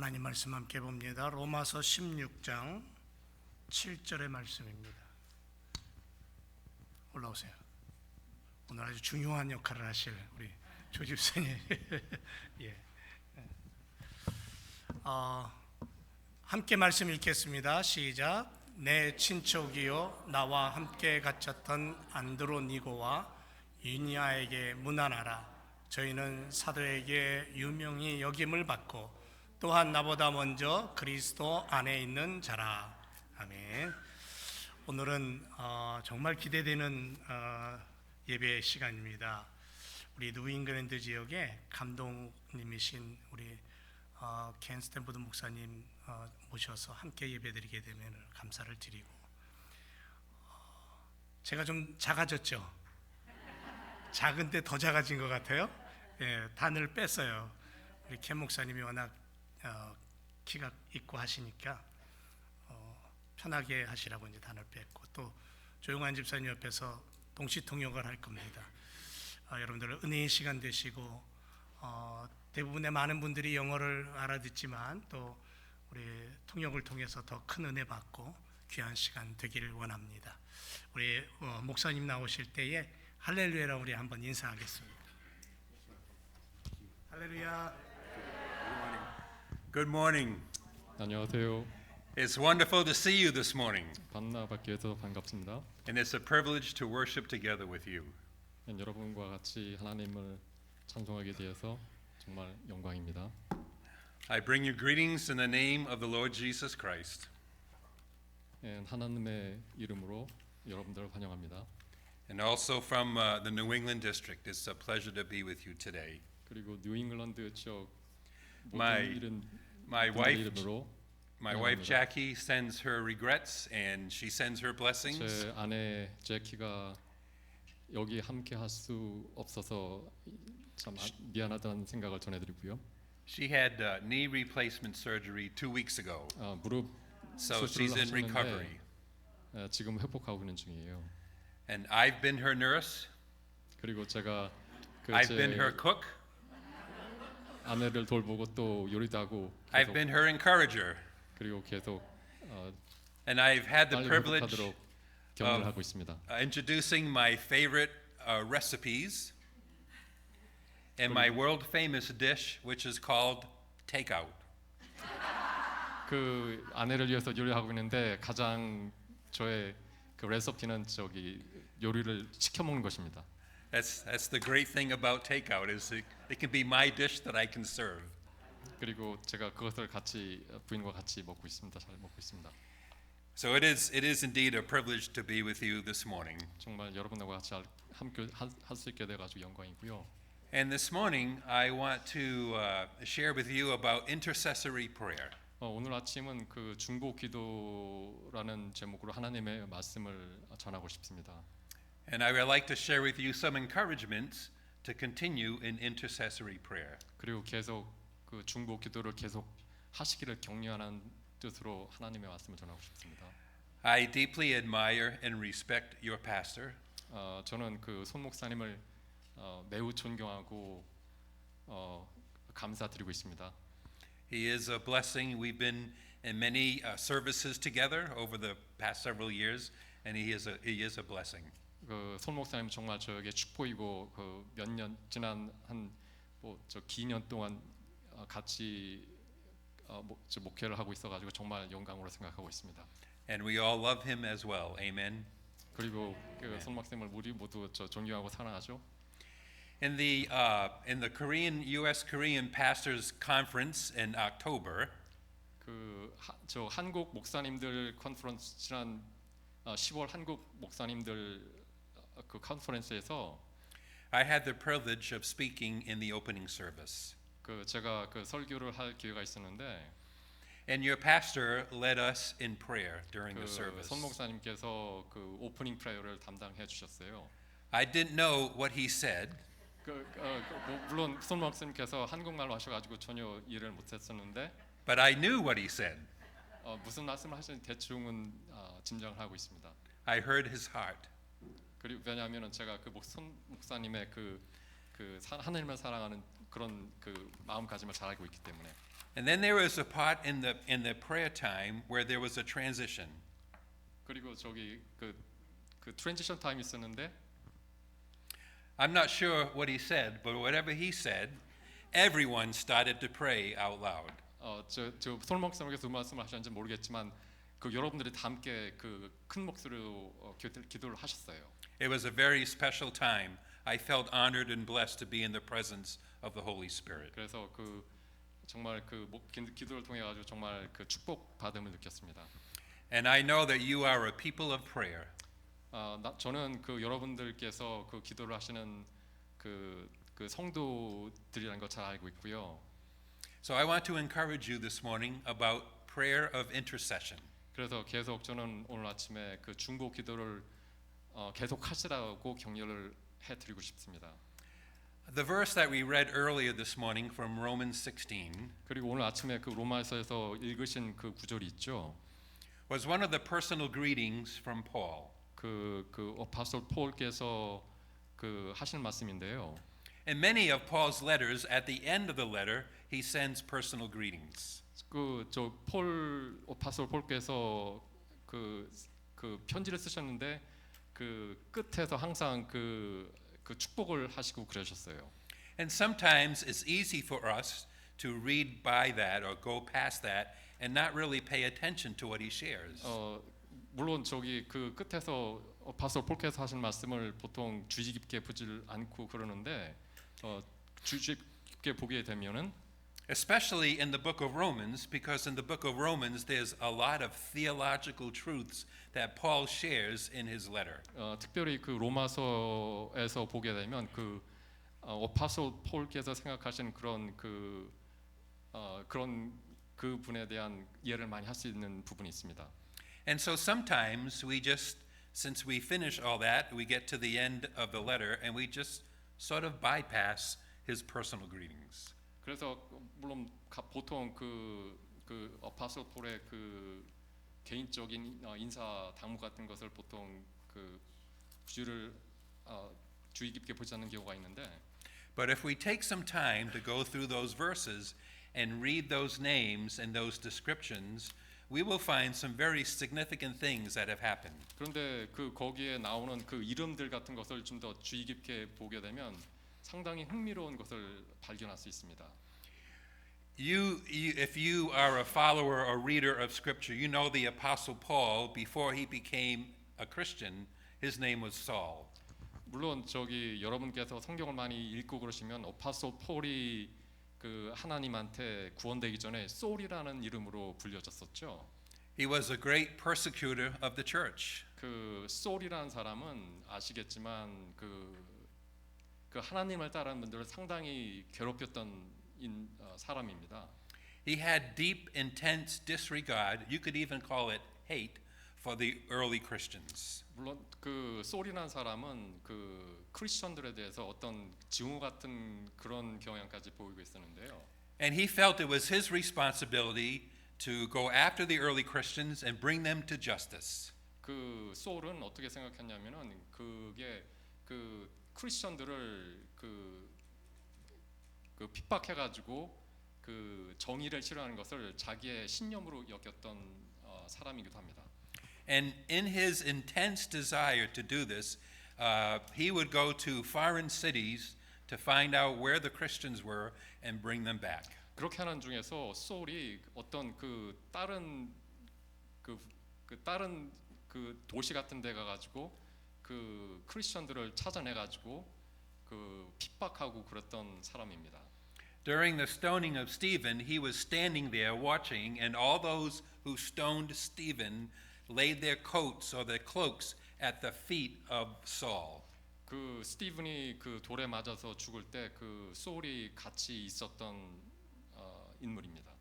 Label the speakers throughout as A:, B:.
A: 하나님 말씀 함께 봅니다. 로마서 16장 7절의 말씀입니다. 올라오세요. 오늘 아주 중요한 역할을 하실 우리 조 집사님. 예. 함께 말씀 읽겠습니다. 시작. 내 친척이요 나와 함께 갇혔던 안드로니고와 유니아에게 문안하라. 저희는 사도에게 유명히 여김을 받고 또한 나보다 먼저 그리스도 안에 있는 자라. 아멘. 오늘은 정말 기대되는 예배 시간입니다. 우리 뉴잉글랜드 지역의 감독님이신 우리 켄 스탠포드 목사님 모셔서 함께 예배드리게 되면 감사를 드리고, 제가 좀 작아졌죠? 작은데 더 작아진 것 같아요. 예, 단을 뺐어요. 우리 켄 목사님이 워낙 키가 있고 하시니까 편하게 하시라고 이제 단을 뺐고, 또 조용한 집사님 옆에서 동시통역을 할 겁니다. 여러분들 은혜의 시간 되시고, 대부분의 많은 분들이 영어를 알아듣지만 또 우리 통역을 통해서 더 큰 은혜 받고 귀한 시간 되기를 원합니다. 우리 목사님 나오실 때에 할렐루야라고 우리 한번 인사하겠습니다. 할렐루야.
B: Good morning.
C: 안녕하세요.
B: It's wonderful to see you this morning,
C: 만나뵙게 해서 반갑습니다.
B: and it's a privilege to worship together with you.
C: 여러분과 같이 하나님을 찬송하게 되어서 정말 영광입니다.
B: I bring you greetings in the name of the Lord Jesus Christ,
C: 하나님의 이름으로 여러분들을 환영합니다.
B: and also from the New England district. It's a pleasure to be with you today.
C: 그리고 뉴잉글랜드 지역
B: My
C: 모든
B: my
C: 분들
B: wife
C: 이름으로
B: my wife
C: 환영합니다.
B: Jackie sends her regrets, and she sends her blessings.
C: 제 아내 제키가 여기 함께 할 수 없어서 참 미안하다는 생각을 전해드리고요.
B: She had knee replacement surgery 2 weeks ago,
C: 무릎
B: so
C: 수술을
B: she's in recovery.
C: 하셨는데 지금 회복하고 있는 중이에요.
B: And I've been her nurse.
C: 그리고 제가
B: I've been her cook.
C: 아내를 돌보고 또 요리도 하고
B: I've
C: 계속
B: been her encourager.
C: 그리고 계속
B: And I've had the
C: 빨리
B: privilege
C: 회복하도록 격려를 하고 있습니다.
B: introducing my favorite recipes and my world famous dish, which is called takeout.
C: 그 아내를 위해서 요리하고 있는데 가장 저의 그 레시피는 요리를 시켜 먹는 것입니다.
B: That's the great thing about takeout is it can be my dish that I can serve.
C: 그리고 제가 그것을 같이 부인과 같이 먹고 있습니다. 잘 먹고 있습니다.
B: So it is indeed a privilege to be with you this morning.
C: 정말 여러분들과 같이 함께 할 수 있게 돼 가지고 영광이고요.
B: And this morning I want to share with you about intercessory prayer.
C: 오늘 아침은 그 중보 기도라는 제목으로 하나님의 말씀을 전하고 싶습니다.
B: And I would like to share with you some encouragements to continue in intercessory prayer.
C: 그리고 계속 그 중보 기도를 계속 하시기를 격려하는 뜻으로 하나님의 말씀을 전하고 싶습니다.
B: I deeply admire and respect your pastor.
C: 저는 그 손 목사님을 매우 존경하고 감사드리고 있습니다.
B: He is a blessing. We've been in many services together over the past several years, and he is a blessing.
C: 그 손 목사님 정말 저에게 축복이고 그 몇 년 지난 긴 년 동안 같이 목회를 하고 있어가지고 정말 영광으로 생각하고 있습니다.
B: And we all love him as well. Amen.
C: 그리고 그 손 목사님을 우리 모두 존경하고 사랑하죠.
B: In the U.S. Korean Pastors Conference in October,
C: 저 한국 목사님들 컨퍼런스 지난 10월 한국 목사님들 그 컨퍼런스에서
B: I had the privilege of speaking in the opening service.
C: 제가 그 설교를 할 기회가 있었는데
B: And your pastor led us in prayer during the service.
C: 손 목사님께서 그 오프닝 프레이어를 담당해 주셨어요.
B: I didn't know what he said.
C: 물론 손 목사님께서 한국말로 하셔가지고 전혀 이해를 못했었는데,
B: But I knew what he said.
C: 무슨 말씀을 하시는지 대충은 짐작을 하고 있습니다.
B: I heard his heart.
C: 그리고 왜냐하면은 제가 손 목사님의 하나님을 사랑하는 그런 그 마음가짐을 잘 알고 있기 때문에.
B: And then there was a part in the prayer time where there was a transition.
C: 그리고 저기 그 트랜지션 타임이 있었는데
B: I'm not sure what he said, but whatever he said, everyone started to pray out loud.
C: 저 솔목사님께서 그 말씀을 하셨는지 모르겠지만 그 여러분들이 다 함께 그 큰 목소리로 기도를 하셨어요.
B: It was a very special time. I felt honored and blessed to be in the presence of the Holy Spirit.
C: 그래서 그 정말 그 기도를 통해 가지고 정말 그 축복 받음을 느꼈습니다.
B: And I know that you are a people of prayer.
C: 저는 그 여러분들께서 그 기도를 하시는 그 성도들이라는 걸 잘 알고 있고요.
B: So I want to encourage you this morning about prayer of intercession.
C: 그래서 계속 저는 오늘 아침에 그 중보 기도를 계속 하시라고 격려를 해드리고 싶습니다.
B: The verse that we read earlier this morning from Romans 16
C: 그리고 오늘 아침에 그 로마서에서 읽으신 그 구절이 있죠.
B: was one of the personal greetings from Paul.
C: 그 어파솔 폴께서 그 하시는 말씀인데요.
B: In many of Paul's letters, at the end of the letter, he sends personal greetings.
C: 저 어파솔 폴께서 그 편지를 쓰셨는데 그 끝에서 항상 그 축복을 하시고 그러셨어요.
B: And sometimes it's easy for us to read by that or go past that and not really pay attention to what he shares.
C: 물론 저기 그 끝에서 어파솔 폴께서 하신 말씀을 보통 주의 깊게 보질 않고 그러는데 주의 깊게 보게 되면은
B: Especially in the book of Romans, because in the book of Romans there's a lot of theological truths that Paul shares in his letter.
C: 특별히 그 로마서에서 보게 되면 그 어파솔 폴께서 생각하신 그런 그런 그 분에 대한 이해를 많이 할 수 있는 부분이 있습니다.
B: And so sometimes we just, since we finish all that, we get to the end of the letter and we just sort of bypass his personal greetings.
C: 그래서 물론 보통 그 어파솔 폴의 그 개인적인 인사 당부 같은 것을 보통 그 주의 깊게 보지 않는 경우가 있는데
B: But if we take some time to go through those verses and read those names and those descriptions, we will find some very significant things that have happened.
C: 그런데 그 거기에 나오는 그 이름들 같은 것을 좀 더 주의 깊게 보게 되면 상당히 흥미로운 것을 발견할 수 있습니다.
B: If you are a follower or reader of Scripture, you know the Apostle Paul, before he became a Christian, his name was Saul.
C: 물론 저기 여러분께서 성경을 많이 읽고 그러시면 어파솔 폴이 그 하나님한테 구원되기 전에 소울이라는 이름으로 불려졌었죠.
B: He was a great persecutor of the church.
C: 그 소울이라는 사람은 아시겠지만 그 하나님을 따르는 분들을 상당히 괴롭혔던 사람입니다.
B: He had deep, intense disregard, you could even call it hate, for the early Christians.
C: 물론 그 소울이라는 사람은 그 크리스천들에 대해서 어떤 증오 같은 그런 경향까지 보이고 있었는데요.
B: And he felt it was his responsibility to go after the early Christians and bring them to justice.
C: 그 소울은 어떻게 생각했냐면은 그게 그 크리스천들을 그 핍박해가지고 그 정의를 실현하는 것을 자기의 신념으로 여겼던 사람이기도 합니다.
B: And in his intense desire to do this, he would go to foreign cities to find out where the Christians were and bring them back.
C: 그렇게 하는 중에서 소울이 어떤 그 다른 도시 같은 데 가가지고 그 크리스천들을 찾아내 가지고 그 핍박하고 그랬던 사람입니다.
B: During the stoning of Stephen, he was standing there watching, and all those who stoned Stephen laid their coats or their cloaks at the feet of Saul.
C: 그 스티븐이 그 돌에 맞아서 죽을 때 그 소울이 같이 있었던 인물입니다.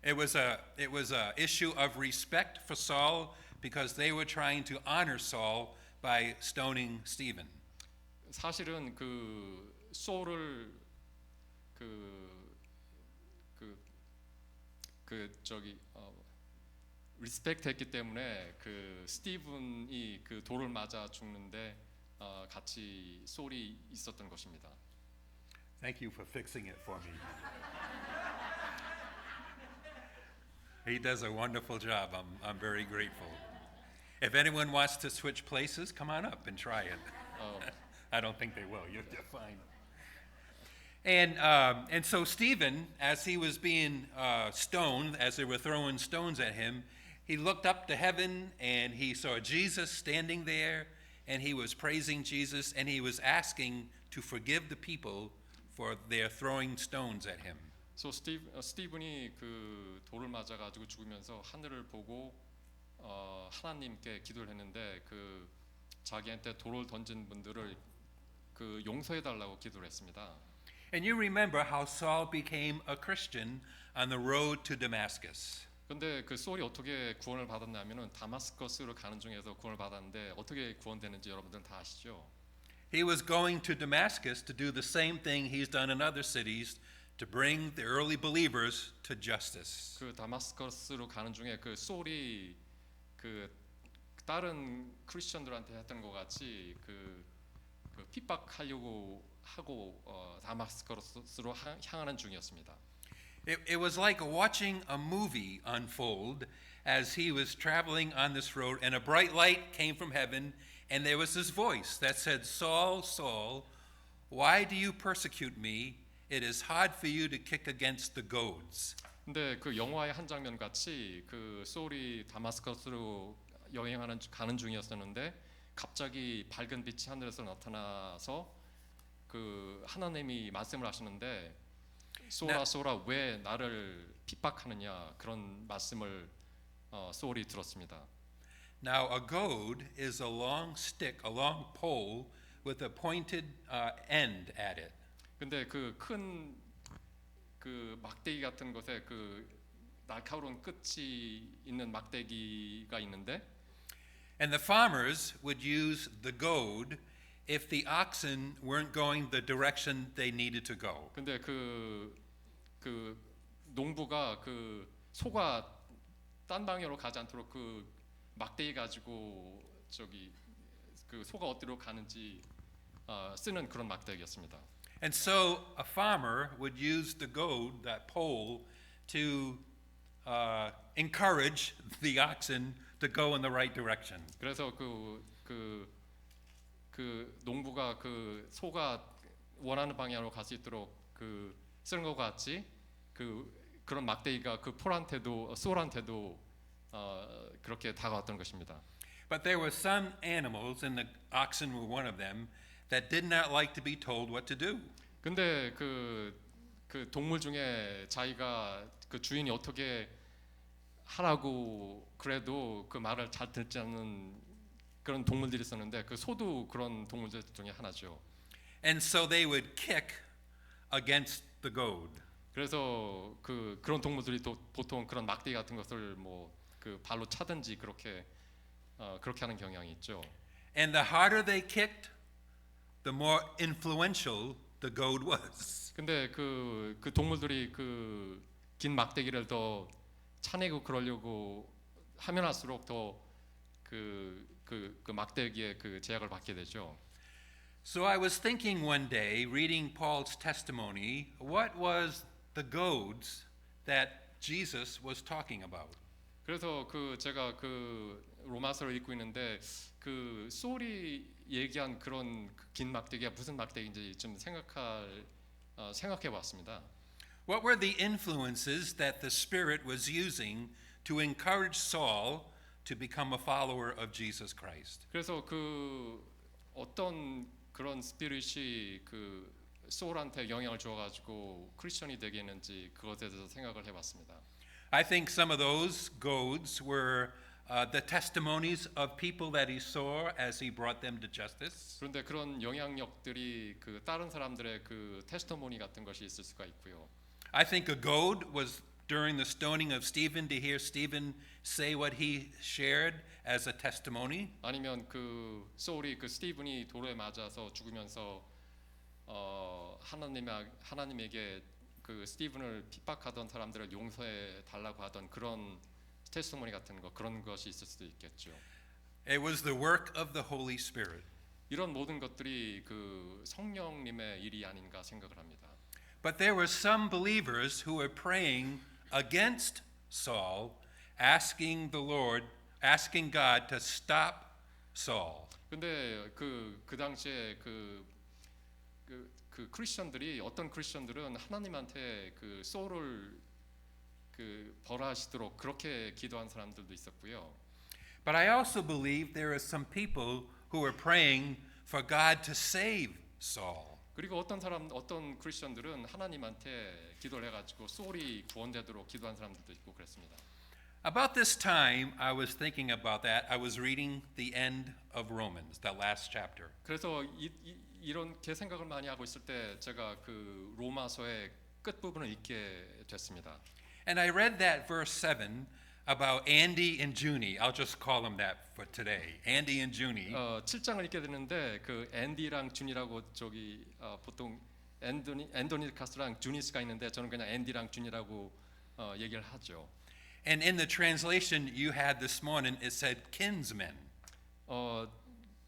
B: It was a issue of respect for Saul because they were trying to honor Saul by stoning Stephen.
C: 사실은 그 소울을 리스펙트했기 때문에 그 스티븐이 그 돌을 맞아 죽는데 같이 소울이 있었던 것입니다.
B: Thank you for fixing it for me. He does a wonderful job. I'm very grateful. If anyone wants to switch places, come on up and try it. I don't think they will. You're fine. And so Stephen, as he was being stoned, as they were throwing stones at him, he looked up to heaven and he saw Jesus standing there, and he was praising Jesus, and he was asking to forgive the people for their throwing stones at him.
C: So 스티븐이 그 돌을 맞아 가지고 죽으면서 하늘을 보고 하나님께 기도를 했는데 그 자기한테 돌을 던진 분들을 그 용서해 달라고 기도를 했습니다.
B: And you remember how Saul became a Christian on the road to Damascus.
C: 근데 그 솔이 어떻게 구원을 받았냐면은 다마스커스로 가는 중에서 구원을 받았는데 어떻게 구원되는지 여러분들은 다 아시죠?
B: He was going to Damascus to do the same thing he's done in other cities to bring the early believers to justice.
C: 그 다마스커스로 가는 중에 그 솔이 그 다른 크리스천들한테 했던 것 같이 그 핍박하려고 하고 다마스커스로 향하는 중이었습니다.
B: It was like watching a movie unfold as he was traveling on this road, and a bright light came from heaven, and there was this voice that said, Saul, Saul, why do you persecute me? It is hard for you to kick against the goads.
C: 근데 그 영화의 한 장면 같이 그 소울이 다마스커스로 가는 중이었었는데 갑자기 밝은 빛이 하늘에서 나타나서 그 하나님이 말씀을 하시는데 소라 왜 나를 핍박하느냐 그런 말씀을 소울이 들었습니다.
B: Now a goad is a long stick, a long pole with a pointed end at it.
C: 근데 그 큰 그 막대기 같은 것에 그 날카로운 끝이 있는 막대기가 있는데
B: And the farmers would use the goad if the oxen weren't going the direction they needed to go.
C: 근데 그 농부가 그 소가 딴 방향으로 가지 않도록 그 막대기 가지고 저기 그 소가 어디로 가는지 쓰는 그런 막대기였습니다.
B: And so a farmer would use the goad, that pole, to encourage the oxen to go in the right direction.
C: 그래서 그 농부가 그 소가 원하는 방향으로 갈 수 있도록 그 쓰는 것 같이 그런 막대기가 그 소한테도 그렇게 다가왔던 것입니다.
B: But there were some animals, and the oxen were one of them, that did not like to be told what to do.
C: 근데 그 동물 중에 자기가 그 주인이 어떻게 하라고 그래도 그 말을 잘 듣지 않는 그런 동물들이 있었는데 그 소도 그런 동물들 중에 하나죠.
B: And so they would kick against the goad.
C: 그래서 그런 동물들이 보통 그런 막대기 같은 것을 뭐 그 발로 차든지 그렇게 하는 경향이 있죠.
B: And the harder they kicked, the more influential the goad was.
C: 근데 그 동물들이 그 긴 막대기를 더 차내고 그러려고 하면 할수록 더 그 막대기에 그 제약을 받게 되죠.
B: So I was thinking one day, reading Paul's testimony, what was the goads that Jesus was talking about?
C: 그래서 제가 그 로마서를 읽고 있는데 그 소울이 얘기한 그런 긴 막대기가 무슨 막대기인지 좀 생각해 봤습니다.
B: What were the influences that the Spirit was using to encourage Saul to become a follower of Jesus Christ?
C: 그래서 어떤 그런 스피릿이 그 소울한테 영향을 줘가지고 크리스천이 되게 했는지 그것에 대해서 생각을 해봤습니다.
B: I think some of those goads were the testimonies of people that he saw as he brought them to justice.
C: 그런데 그런 영향력들이 그 다른 사람들의 그 테스토모니 같은 것이 있을 수가 있고요.
B: I think a goad was during the stoning of Stephen to hear Stephen say what he shared as a testimony.
C: 아니면 그 소울이 그 스티븐이 돌에 맞아서 죽으면서 하나님에게 그 스티븐을 핍박하던 사람들을 용서해 달라고 하던 그런 테스토모니 같은 그런 것이 있을 수도 있겠죠.
B: It was the work of the Holy Spirit.
C: 이런 모든 것들이 그 성령님의 일이 아닌가 생각을 합니다.
B: But there were some believers who were praying against Saul, asking God to stop Saul.
C: 근데 그 당시에 크리스천들이 어떤 크리스천들은 하나님한테 그 소울을 벌하시도록 그렇게 기도한 사람들도 있었고요.
B: But I also believe there are some people who are praying for God to save Saul.
C: 그리고 어떤 크리스천들은 하나님한테 기도를 해가지고 소울이 구원되도록 기도한 사람들도 있고 그랬습니다.
B: About this time, I was thinking about that. I was reading the end of Romans, the last chapter.
C: 그래서 이렇게 생각을 많이 하고 있을 때 제가 그 로마서의 끝 부분을 읽게 됐습니다.
B: And I read that verse 7 about Andy and Junie. I'll just call them that for today. Andy and Junie.
C: 7장을 읽게 되는데 그 앤디랑 준이라고 보통 앤도니 카스랑 주니스가 있는데 저는 그냥 앤디랑 준이라고 얘기를 하죠.
B: And in the translation you had this morning, it said kinsmen.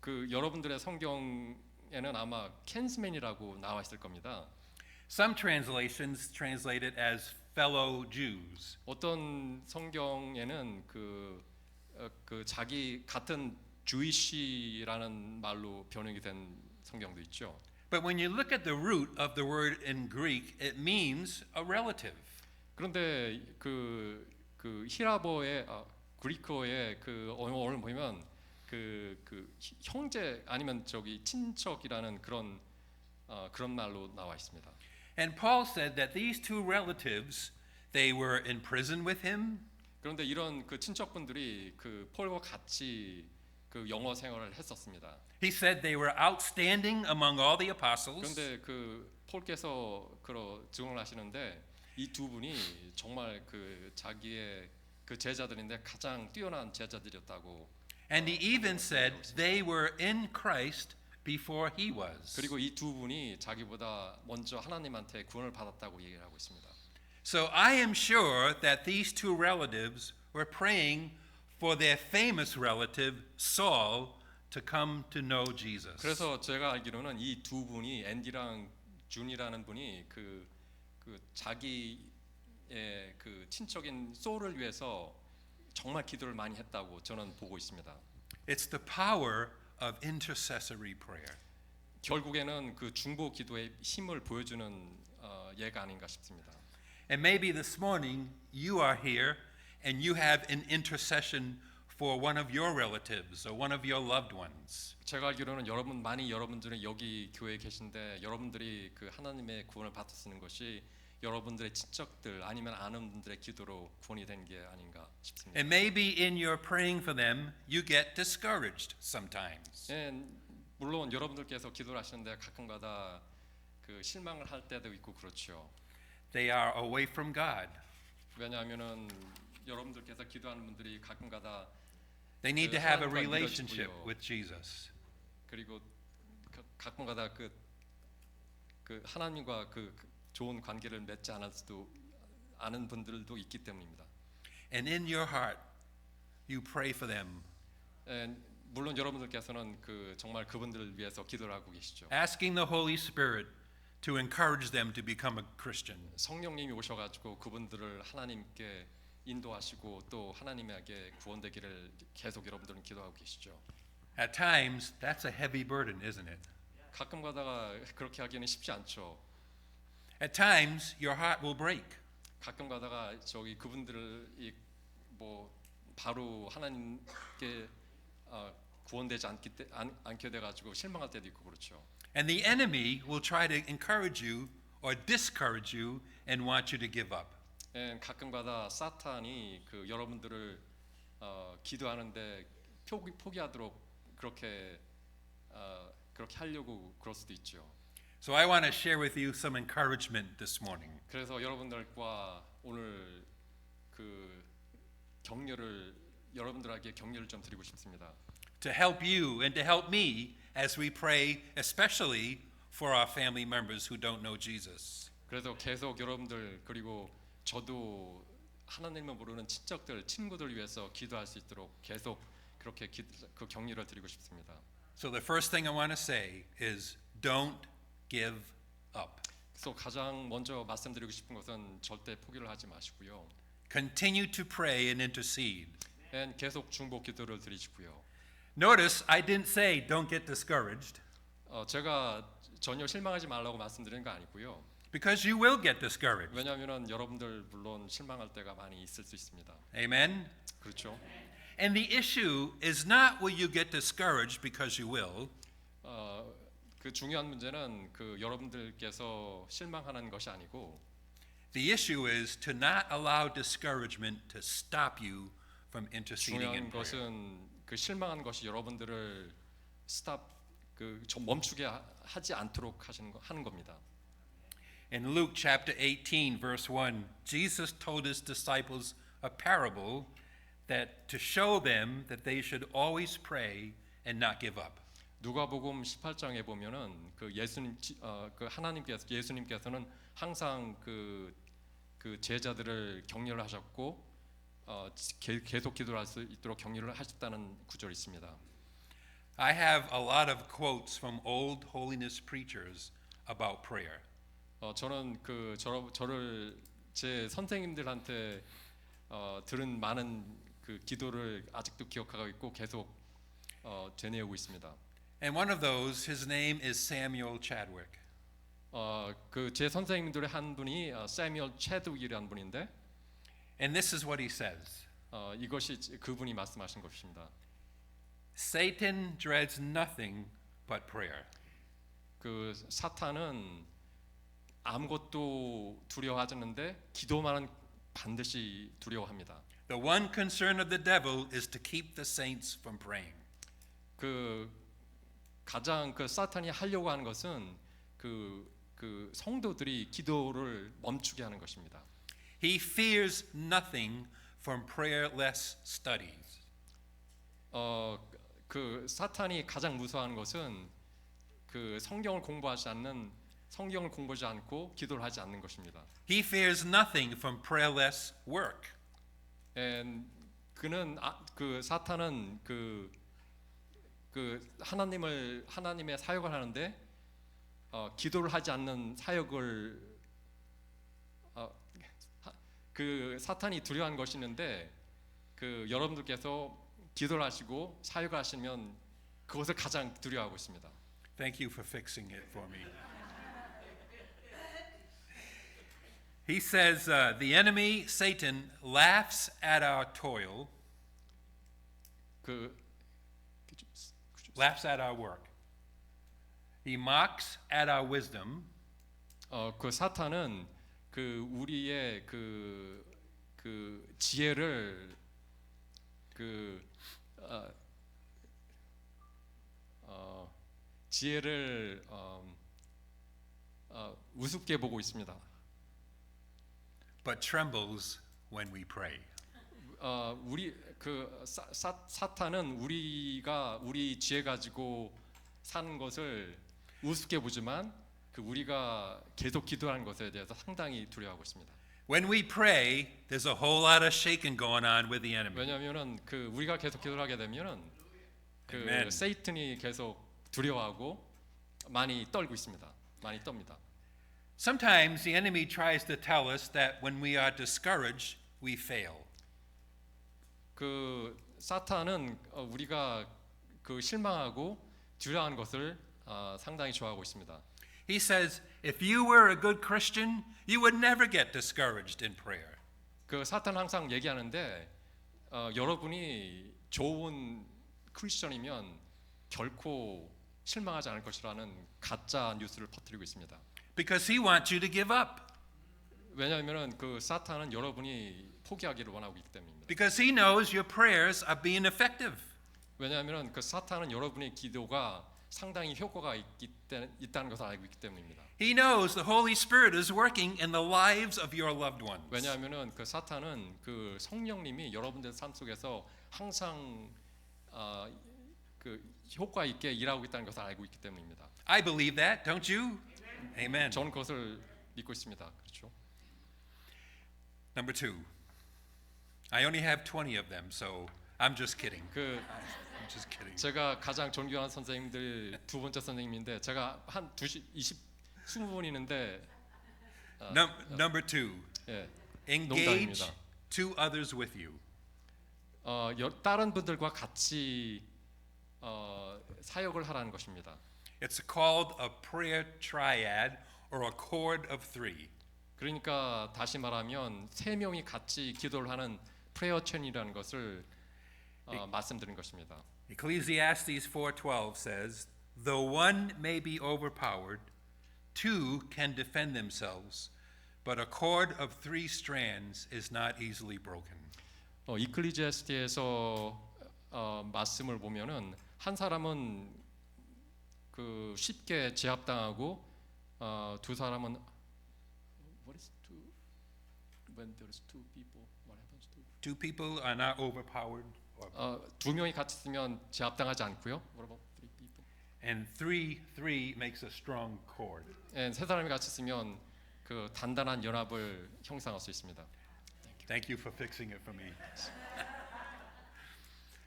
C: 그 여러분들의 성경에는 아마 켄스맨이라고 나와 있을 겁니다.
B: Some translations translate it as fellow Jews.
C: 어떤 성경에는 그 자기 같은 주이시라는 말로 번역이 된 성경도 있죠.
B: But when you look at the root of the word in Greek, it means a relative.
C: 그런데 그 히라보의 그리커의 그 언어를 보면 그 형제 아니면 친척이라는 그런 말로 나와 있습니다.
B: And Paul said that these two relatives, they were in prison with him.
C: 그런데 이런 그 친척분들이 그 폴과 같이 그 영어 생활을 했었습니다.
B: He said they were outstanding among all the apostles.
C: 그런데 그 폴께서 증언을 하시는데 이 두 분이 정말 그 자기의 그 제자들인데 가장 뛰어난 제자들이었다고.
B: And he even said they were in Christ before he was.
C: 그리고 이 두 분이 자기보다 먼저 하나님한테 구원을 받았다고 얘기를 하고 있습니다.
B: So I am sure that these two relatives were praying for their famous relative Saul to come to know Jesus.
C: 그래서 제가 알기로는 이 두 분이 앤디랑 준이라는 분이 그 자기의 그 친척인 소울을 위해서 정말 기도를 많이 했다고 저는 보고 있습니다.
B: It's the power of intercessory prayer.
C: 결국에는 그 중보 기도의 힘을 보여주는 예가 아닌가 싶습니다.
B: And maybe this morning you are here and you have an intercession for one of your relatives or one of your loved ones.
C: 제가 알기로는 여러분들이 여기 교회에 계신데 여러분들이 그 하나님의 구원을 받으시는 것이 여러분들의 친척들 아니면 아는 분들의 기도로 구원이 된 게 아닌가 싶습니다.
B: And maybe in your praying for them you get discouraged sometimes.
C: 물론 여러분들께서 기도를 하시는데 가끔가다 그 실망을 할 때도 있고 그렇죠.
B: They are away from God.
C: 왜냐하면은 여러분들께서 기도하는 분들이 가끔가다
B: They need to have a
C: 하나님과
B: relationship
C: 이루어지고요.
B: with Jesus.
C: 그리고 가끔가다 그 하나님과 그 좋은 관계를 맺지 않은 분들도 있기 때문입니다.
B: And in your heart you pray for them,
C: 물론 여러분들께서는 정말 그분들을 위해서 기도를 하고 계시죠.
B: asking the Holy Spirit to encourage them to become a Christian.
C: 성령님이 오셔가지고 그분들을 하나님께 인도하시고 또 하나님에게 구원되기를 계속 여러분들은 기도하고 계시죠.
B: At times that's a heavy burden, isn't it?
C: 가끔 가다가 그렇게 하기는 쉽지 않죠.
B: At times your heart will break.
C: 가끔 가다가 그분들을 바로 하나님께 구원되지 않게 돼가지고 실망할 때도 있고 그렇죠.
B: And the enemy will try to encourage you or discourage you and want you to give up.
C: 가끔가다 사탄이 여러분들을 기도하는데 포기하도록 그렇게 하려고 그럴 수도 있죠.
B: So I want to share with you some encouragement this morning.
C: 그래서 여러분들과 오늘 여러분들에게 격려를 좀 드리고 싶습니다.
B: To help you and to help me as we pray, especially for our family members who don't know Jesus.
C: 그래서 계속 여러분들 그리고 저도 하나님을 모르는 친구들 위해서 기도할 수 있도록 계속 그렇게 그 격려를 드리고 싶습니다.
B: So the first thing I want to say is don't give up.
C: 그래서 가장 먼저 말씀드리고 싶은 것은 절대 포기를 하지 마시고요.
B: Continue to pray and intercede.
C: 계속 중보 기도를 드리시고요.
B: Notice I didn't say don't get discouraged,
C: 제가 전혀 실망하지 말라고 말씀드리는 거 아니고요.
B: because you will get discouraged.
C: 왜냐하면 여러분들 물론 실망할 때가 많이 있을 수 있습니다.
B: Amen?
C: 그렇죠?
B: And the issue is not will you get discouraged because you will.
C: 그 중요한 문제는 그 여러분들께서 실망하는 것이 아니고
B: The issue is to not allow discouragement to stop you from interceding in
C: 중요한
B: prayer.
C: 것은 그 실망한 것이 여러분들을 좀 멈추게 하지 않도록 하는 겁니다.
B: In Luke chapter 18 verse 1, Jesus told his disciples a parable that to show them that they should always pray and not give up.
C: 누가복음 18장에 보면은 그 예수님께서는 항상 그 제자들을 격려를 하셨고 계속 기도할 수 있도록 격려를 하셨다는 구절이 있습니다.
B: I have a lot of quotes from old holiness preachers about prayer.
C: 저는 저를 제 선생님들한테 들은 많은 그 기도를 아직도 기억하고 있고 계속 되뇌우고 있습니다.
B: And one of those, his name is Samuel Chadwick.
C: 그 제 선생님들의 한 분이 세뮤얼 채드윅이라는 분인데,
B: And this is what he says.
C: 이것이 그분이 말씀하신 것입니다.
B: Satan dreads nothing but prayer.
C: 그 사탄은 아무것도 두려워하지 않는데 기도만은 반드시 두려워합니다.
B: The one concern of the devil is to keep the saints from praying.
C: 가장 사탄이 하려고 하는 것은 그 성도들이 기도를 멈추게 하는 것입니다.
B: He fears nothing from prayerless studies.
C: 그 사탄이 가장 무서워하는 것은 그 성경을 공부하지 않고 기도를 하지 않는 것입니다.
B: He fears nothing from prayerless work.
C: 그 사탄은 하나님의 사역을 하는데 기도를 하지 않는 사역을 그 사탄이 두려워한 것이 있는데 그 여러분들께서 기도를 하시고 사역을 하시면 그것을 가장 두려워하고 있습니다.
B: Thank you for fixing it for me. He says the enemy, Satan, laughs at our toil, laughs at our work. He mocks at our wisdom.
C: 그 사탄은 그 우리의 그 지혜를 우습게 보고 있습니다.
B: But trembles when we pray.
C: 사탄은 우리 지혜 가지고 사는 것을 우습게 보지만 우리가 계속 기도하는 것에 대해서 상당히 두려워하고 있습니다.
B: When we pray, there's a whole lot of shaking going on with the enemy.
C: 왜냐하면은 우리가 계속 기도를 하게 되면은
B: Amen.
C: 세이튼이 계속 두려워하고 많이 떨고 있습니다. 많이 떱니다.
B: Sometimes the enemy tries to tell us that when we are discouraged, we fail.
C: 사탄은 우리가 실망하고 두려워하는 것을 상당히 좋아하고 있습니다.
B: He says, if you were a good Christian, you would never get discouraged in prayer.
C: 사탄은 항상 얘기하는데 여러분이 좋은 크리스천이면 결코 실망하지 않을 것이라는 가짜 뉴스를 퍼뜨리고 있습니다.
B: Because he wants you to give up.
C: 왜냐하면은 사탄은 여러분이 포기하기를 원하고 있기 때문입니다.
B: Because he knows your prayers are being effective.
C: 왜냐하면은 사탄은 여러분의 기도가 상당히 효과가 있다는 것을 알고 있기 때문입니다.
B: He knows the Holy Spirit is working in the lives of your loved ones.
C: 왜냐하면은 사탄은 성령님이 여러분들 삶 속에서 항상 효과 있게 일하고 있다는 것을 알고 있기 때문입니다.
B: I believe that, don't you? Amen.
C: 저는 그것을 믿고 있습니다. 그렇죠?
B: Number 2. I only have 20 of them, so I'm just kidding. I'm just kidding.
C: 제가 가장 존경하는 선생님들 두 번째 선생님인데 제가 한 20분 있는데
B: Number 2,
C: 예,
B: engage
C: 농담입니다.
B: two others with you.
C: 다른 분들과 같이 사역을 하라는 것입니다.
B: It's called a prayer triad or a chord of three.
C: 그러니까 다시 말하면 세 명이 같이 기도를 하는 프레어 체인이라는 것을 말씀드린 것입니다.
B: Ecclesiastes 4:12 says, "Though one may be overpowered, two can defend themselves, but a cord of three strands is not easily broken."
C: 이클리지아스트에서 말씀을 보면은 한 사람은 그 쉽게 제압당하고 두 사람은 what is two when there is two people what happens to
B: Two people are not overpowered,
C: 두 명이 같이 있으면 제압당하지 않고요. What about three people?
B: and three makes a strong cord.
C: 세 사람이 같이 있으면 그 단단한 연합을 형성할 수 있습니다.
B: Thank you for fixing it for me.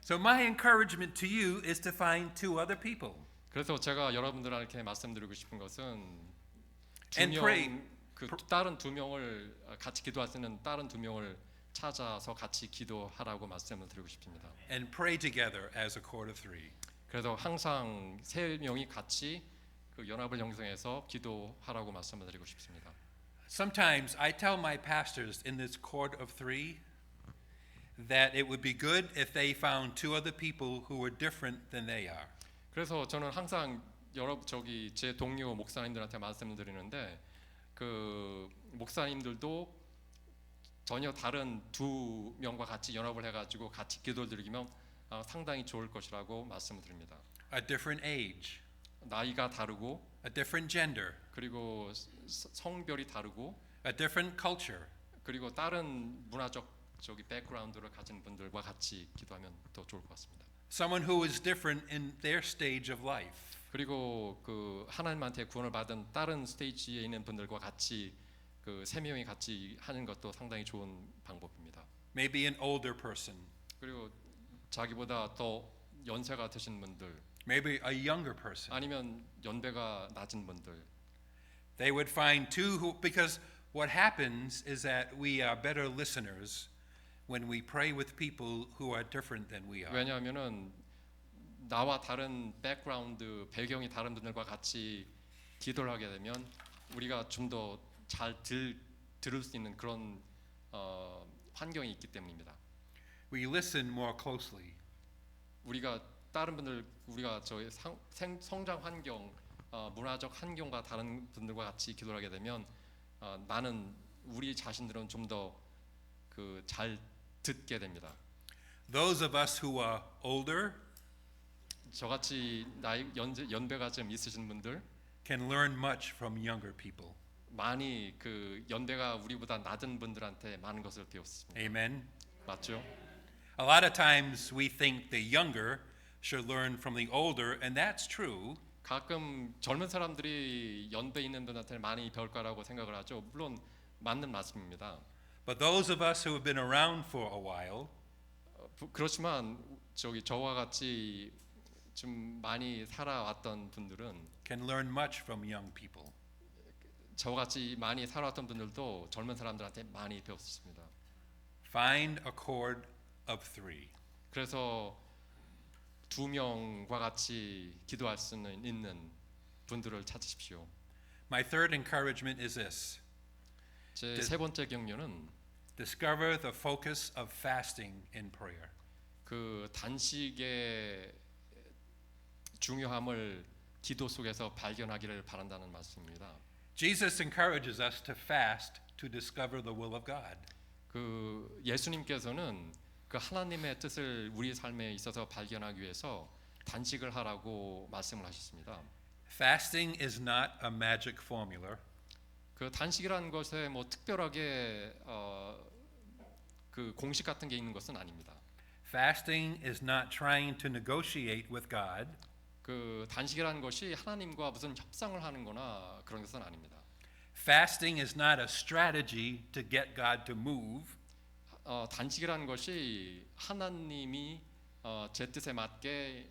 B: So my encouragement to you is to find two other people.
C: 그래서 제가 여러분들한테 말씀드리고 싶은 것은
B: And pray.
C: 다른 두 명을 같이 기도할 수 있는 다른 두 명을 찾아서 같이 기도하라고 말씀을 드리고 싶습니다.
B: And pray together as a cord of three.
C: 그래서 항상 세 명이 같이 그 연합을 형성해서 기도하라고 말씀을 드리고 싶습니다.
B: Sometimes I tell my pastors in this cord of three that it would be good if they found two other people who were different than they are.
C: 그래서 저는 항상 제 동료 목사님들한테 말씀을 드리는데 그 목사님들도 전혀 다른 두 명과 같이 연합을 해가지고 같이 기도를 드리면 상당히 좋을 것이라고 말씀을 드립니다.
B: A different age,
C: 나이가 다르고
B: a different gender,
C: 그리고 성별이 다르고
B: a different culture.
C: 그리고 다른 문화적 백그라운드를 가진 분들과 같이 기도하면 더 좋을 것 같습니다.
B: Someone who is different in their stage of life.
C: 그리고 그 하나님한테 구원을 받은 다른 스테이지에 있는 분들과 같이 그 세 명이 같이 하는 것도 상당히 좋은 방법입니다.
B: Maybe an older person,
C: 그리고 자기보다 더 연세가 드신 분들
B: maybe a younger person.
C: 아니면 연배가 낮은 분들
B: They would find two who, because what happens is that we are better listeners when we pray with people who are different than we are.
C: 왜냐하면은 나와 다른 백그라운드 배경이 다른 분들과 같이 기도를 하게 되면 우리가 좀 더 잘 들을 수 있는 그런 환경이 있기 때문입니다.
B: We listen more closely.
C: 우리가 다른 분들 우리가 저의 성장 환경 문화적 환경과 다른 분들과 같이 기도를 하게 되면 나는 우리 자신들은 좀 더 그 잘 듣게 됩니다.
B: Those of us who are older
C: 저같이 연배가 좀 있으신 분들
B: can learn much from younger people.
C: 많이 그 연배가 우리보다 낮은 분들한테 많은 것을 배웠습니다.
B: Amen.
C: 맞죠?
B: A lot of times we think the younger should learn from the older, and that's true.
C: 가끔 젊은 사람들이 연배 있는 분한테 많이 배울 거라고 생각을 하죠. 물론 맞는 말씀입니다.
B: But those of us who have been around for a while
C: 그렇지만 저와 같이 좀 많이 살아왔던 분들은
B: can learn much from young people.
C: 저와 같이 많이 살아왔던 분들도 젊은 사람들한테 많이 배웠습니다.
B: Find a cord of three.
C: 그래서 두 명과 같이 기도할 수 있는 분들을 찾으십시오.
B: My third encouragement is this.
C: 제 세 번째 격려는
B: Discover the focus of fasting in prayer.
C: 그 단식의 중요함을 기도 속에서 발견하기를 바란다는 말씀입니다.
B: Jesus encourages us to fast to discover the will of God.
C: 그 예수님께서는 그 하나님의 뜻을 우리 삶에 있어서 발견하기 위해서 단식을 하라고 말씀을 하셨습니다.
B: Fasting is not a magic formula.
C: 그 단식이라는 것에 뭐 특별하게 그 공식 같은 게 있는 것은 아닙니다.
B: Fasting is not trying to negotiate with God.
C: 그 단식이라는 것이 하나님과 무슨 협상을 하는거나 그런 것은 아닙니다.
B: Fasting is not a strategy to get God to move.
C: 단식이라는 것이 하나님이 제 뜻에 맞게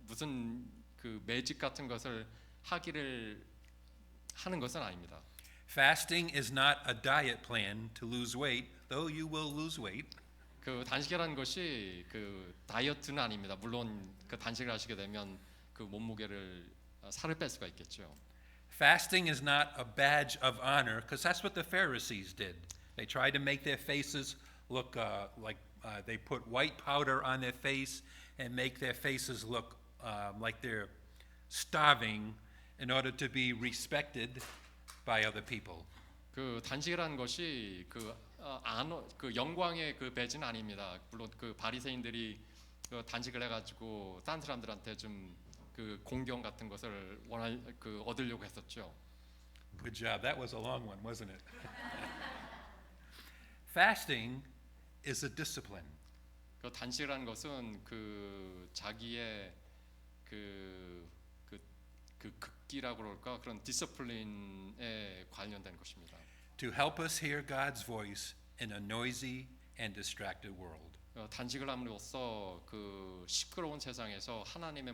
C: 무슨 그 매직 같은 것을 하기를 하는 것은 아닙니다.
B: Fasting is not a diet plan to lose weight, though you will lose weight.
C: 그 단식이라는 것이 그 다이어트는 아닙니다. 물론 그 단식을 하시게 되면 그 몸무게를 살을 뺄 수가 있겠죠.
B: Fasting is not a badge of honor, because that's what the Pharisees did. They tried to make their faces look like they put white powder on their face and make their faces look like they're starving in order to be respected by other people.
C: 그 단식이라는 것이 그 영광의 그 배지는 아닙니다. 물론 그 바리새인들이 그 단식을 해가지고 딴 사람들한테 좀 그 공경 같은 것을 얻으려고 했었죠.
B: Good job. That was a long one, wasn't it? Fasting is a discipline.
C: 그 단식이라는 것은 그 자기의 그 극기라고 그럴까 그런 디스플린에 관련된 것입니다.
B: To help us hear God's voice in a noisy and distracted world.
C: 단식을 함으로써 그 시끄러운 세상에서 하나님의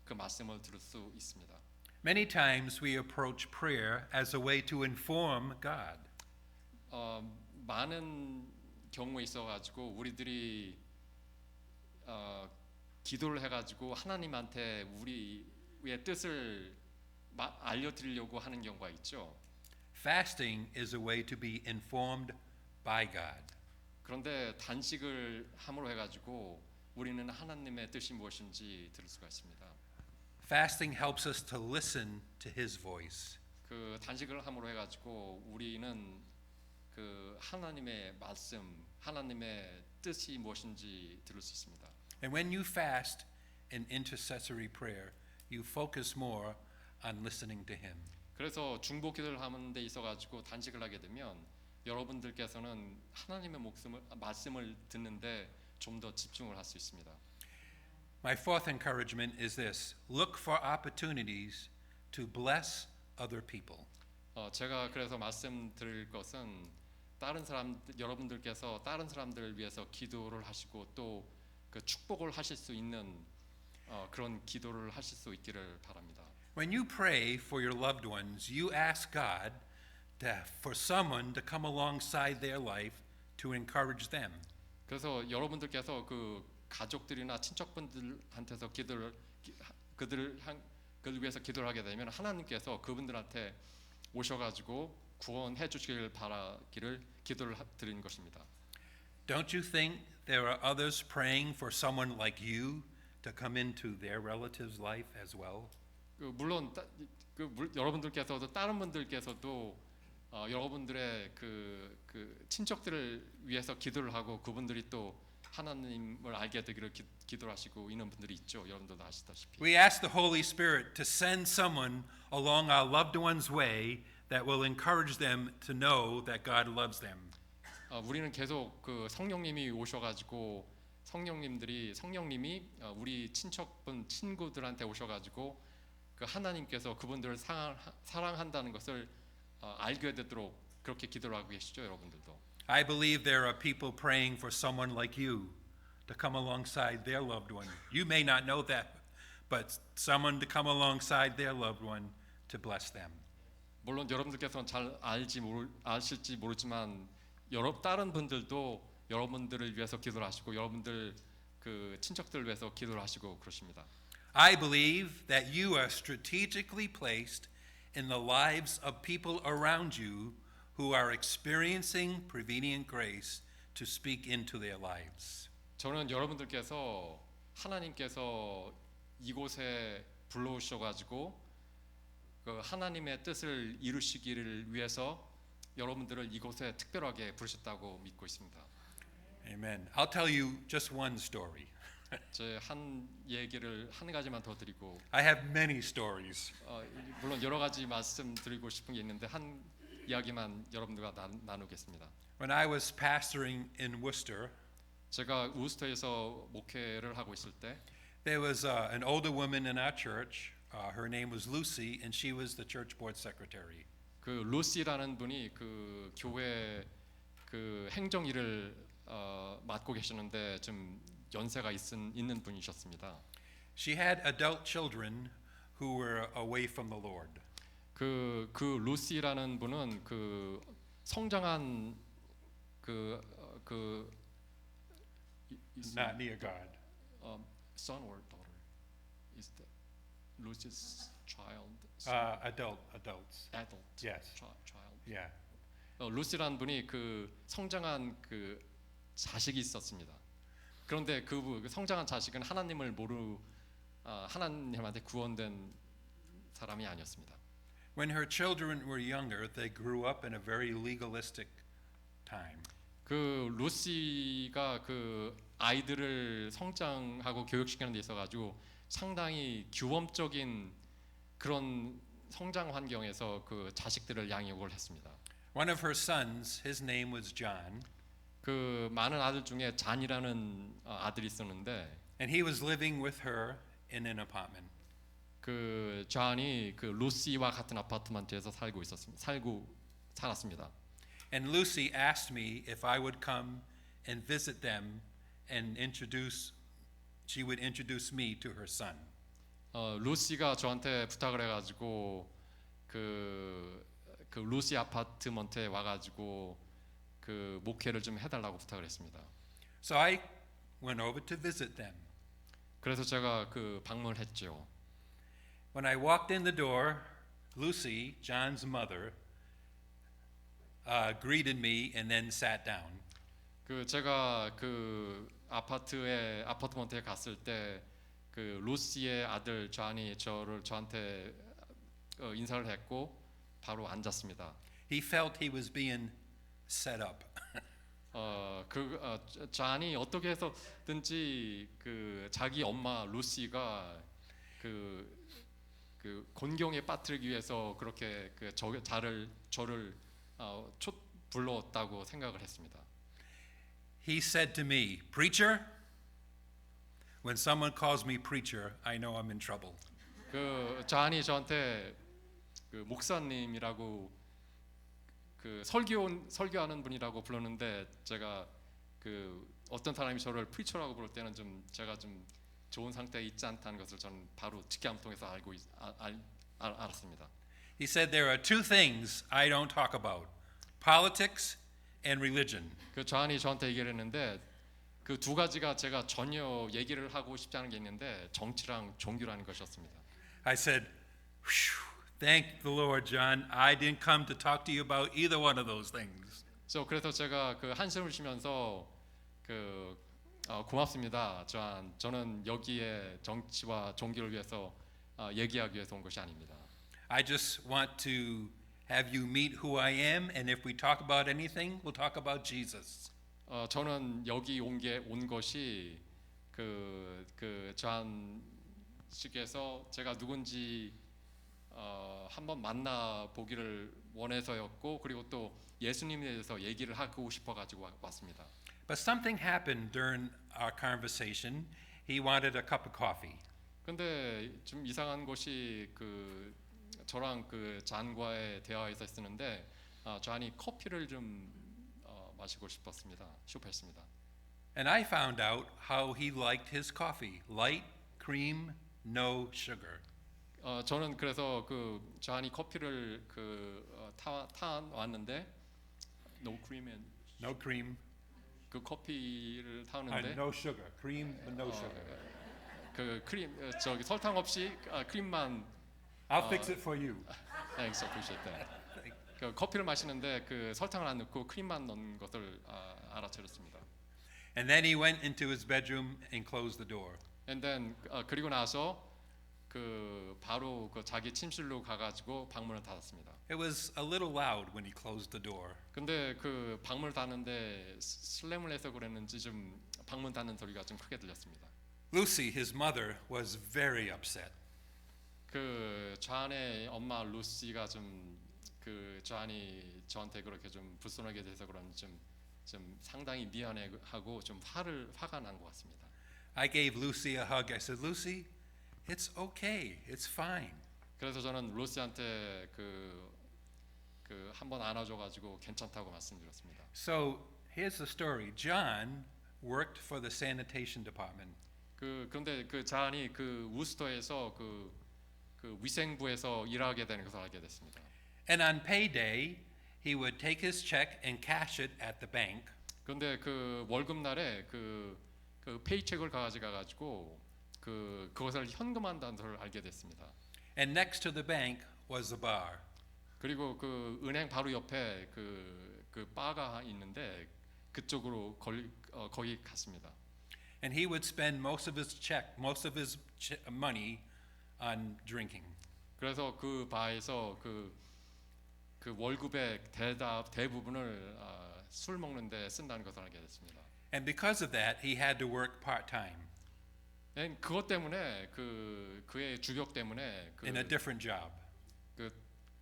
C: 그 말씀을 들을 수 있습니다.
B: Many times we approach prayer as a way to inform God.
C: 많은 경우에 있어가지고 우리들이 기도를 해가지고 하나님한테 우리의 뜻을 알려드리려고 하는 경우가 있죠.
B: Fasting is a way to be informed by God.
C: 그런데 단식을 함으로 해가지고 우리는 하나님의 뜻이 무엇인지 들을 수가 있습니다.
B: Fasting helps us to listen to His voice.
C: 그 단식을 함으로 해가지고 우리는 그 하나님의 말씀, 하나님의 뜻이 무엇인지 들을 수 있습니다.
B: And when you fast in intercessory prayer, you focus more on listening to Him.
C: 그래서 중보 기도를 하는 데 있어 가지고 단식을 하게 되면 여러분들께서는 하나님의 말씀을 듣는데 좀 더 집중을 할 수 있습니다.
B: My fourth encouragement is this: look for opportunities to bless other people.
C: 제가 그래서 말씀드릴 것은 여러분들께서 다른 사람들을 위해서 기도를 하시고 또 그 축복을 하실 수 있는 그런 기도를 하실 수 있기를 바랍니다.
B: When you pray for your loved ones, you ask God for someone to come alongside their life to encourage them.
C: 그래서 여러분들께서 그 가족들이나 친척분들한테서 그들을 위해서 기도를 하게 되면 하나님께서 그분들한테 오셔가지고 구원해 주시길 바라기를 기도를 드리는 것입니다.
B: Don't you think there are others praying for someone like you to come into their relatives' life as well?
C: 물론 여러분들께서도 다른 분들께서도 여러분들의 그 친척들을 위해서 기도를 하고 그분들이 또 하나님을 알게 되기를 기도를 하시고 있는 분들이 있죠. 여러분들도 아시다시피.
B: We ask the Holy Spirit to send someone along our loved one's way that will encourage them to know that God loves them.
C: 우리는 계속 그 성령님이 오셔가지고 성령님이 우리 친구들한테 오셔가지고 그 하나님께서 그분들을 사랑한다는 것을 알게 되도록 그렇게 기도를 하고 계시죠, 여러분들도.
B: I believe there are people praying for someone like you to come alongside their loved one. You may not know that, but someone to come alongside their loved one to bless them.
C: 물론 여러분들께서는 잘 아실지 모르지만 다른 분들도 여러분들을 위해서 기도를 하시고 여러분들 그 친척들을 위해서 기도를 하시고 그러십니다.
B: I believe that you are strategically placed in the lives of people around you who are experiencing prevenient grace to speak into their lives.
C: 저는 여러분들께서 하나님께서 이곳에 불러오셔가지고 그 하나님의 뜻을 이루시기를 위해서 여러분들을 이곳에 특별하게 부르셨다고 믿고 있습니다.
B: Amen. I'll tell you just one story.
C: 제 한 얘기를 한 가지만 더 드리고
B: I have many stories.
C: 물론 여러 가지 말씀드리고 싶은 게 있는데 한 이야기만 여러분들과 나누겠습니다.
B: When I was pastoring in Worcester,
C: 제가 우스터에서 목회를 하고 있을 때
B: there was an older woman in our church. Her name was Lucy, and she was the church board secretary.
C: 그 루시라는 분이 그 교회 그 행정 일을 맡고 계시는데 좀 연세가 있는 분이셨습니다.
B: She had adult children who were away from the Lord.
C: 그 루시라는 분은 그 성장한 그
B: Not near God.
C: son or daughter is that Lucy's child
B: Adults.
C: adult
B: Yes.
C: child.
B: Yeah.
C: 루시라는 분이 그 성장한 그 자식이 있었습니다. 그런데 그 성장한 자식은 하나님을 하나님한테 구원된 사람이 아니었습니다.
B: When her children were younger, they grew up in a very legalistic time.
C: 그 루시가 그 아이들을 성장하고 교육시키는 데 있어 가지고 상당히 규범적인 그런 성장 환경에서 그 자식들을 양육을 했습니다.
B: One of her sons, his name was John,
C: 그 많은 아들 중에 잔이라는 아들이 있었는데
B: and he was living with her in an apartment.
C: 그 잔이 그 루시와 같은 아파트먼트에서 살았습니다.
B: And Lucy asked me if I would come and visit them and she would introduce me to her son.
C: 루시가 저한테 부탁을 해가지고 그 루시 아파트먼트에 와가지고 그 목회를 좀 해달라고 부탁을 했습니다.
B: So I went over to visit them.
C: 그래서 제가 그 방문을 했죠.
B: When I walked in the door, Lucy, John's mother, greeted me and then sat down.
C: 그 제가 그 아파트먼트에 갔을 때 그 루시의 아들 존이 저한테 인사를 했고 바로 앉았습니다.
B: He felt he was being set up.
C: 존이 어떻게 해서든지 그 자기 엄마 루시가 그 곤경에 빠뜨리기 위해서 그렇게 저를 불렀다고 생각을 했습니다.
B: He said to me, "Preacher, when someone calls me preacher, I know I'm in trouble."
C: 그 존이 저한테 그 목사님이라고 그 설교하는 분이라고 불렀는데 제가 그 어떤 사람이 저를 프리처라고 부를 때는 좀 제가 좀 좋은 상태에 있지 않다는 것을 저는 바로 직감을 통해서 알았습니다.
B: He said there are two things I don't talk about: politics and religion.
C: 그 존이 저한테 얘기를 했는데 그 두 가지가 제가 전혀 얘기를 하고 싶지 않은 게 있는데 정치랑 종교라는 것이었습니다.
B: I said, "Thank the Lord, John. I didn't come to talk to you about either one of those things."
C: 그래서 제가 그 한숨을 쉬면서 고맙습니다, 존. 저는 여기에 정치와 종교를 위해서 얘기하기 위해서 온 것이 아닙니다.
B: I just want to have you meet who I am, and if we talk about anything, we'll talk about Jesus.
C: 저는 여기 온 것이 존 씨께서 제가 누군지 한번 만나 보기를 원해서였고 그리고 또 예수님에 대해서 얘기를 하고 싶어 가지고 왔습니다.
B: But something happened during our conversation. He wanted a cup of coffee.
C: 근데 좀 이상한 것이 저랑 존과의 대화에서 있었는데 존이 커피를 좀 마시고 싶었습니다.
B: And I found out how he liked his coffee: light, cream, no sugar.
C: 저는 그래서 존이 커피를 타 왔는데 no cream and
B: No cream.
C: 그 커피를 타는데
B: No sugar. Cream, but no sugar.
C: 설탕 없이 크림만.
B: I'll fix it for you.
C: Thanks, appreciate that. 커피를 마시는데 설탕을 안 넣고 크림만 넣은 것을 알아차렸습니다.
B: And then he went into his bedroom and closed the door.
C: And then 그리고 나서 바로 자기 침실로 가가지고 방문을 닫았습니다.
B: It was a little loud when he closed the door.
C: 근데 방문을 닫는데 슬램을 해서 그랬는지 좀 방문 닫는 소리가 좀 크게 들렸습니다.
B: Lucy, his mother, was very upset.
C: 존의 엄마 루시가 존이 저한테 그렇게 좀 불손하게 돼서 그런지 좀 상당히 미안해하고 좀 화가 난 것 같습니다.
B: I gave Lucy a hug. I said, "Lucy, it's okay. It's fine."
C: 그래서 저는 루시한테 한번 안아줘가지고 괜찮다고 말씀드렸습니다.
B: So here's the story. John worked for the sanitation department.
C: 그런데 존이 우스터에서 그 위생부에서 일하게 되는 것을 알게 됐습니다.
B: And on payday, he would take his check and cash it at the bank.
C: 그런데 그 월급 날에 그 페이첵을 가져가 가지고 그것을 현금화한다는 것을 알게 됐습니다.
B: And next to the bank was a bar.
C: 그리고 그 은행 바로 옆에 그 바가 있는데 그쪽으로 거기 갔습니다.
B: And he would spend most of his money on drinking.
C: 그래서 그 바에서 그 월급의 대부분을 술 먹는데 쓴다는 것을 알게 됐습니다.
B: And because of that, he had to work part-time
C: 그것 때문에 그의 주력 때문에
B: in a different job.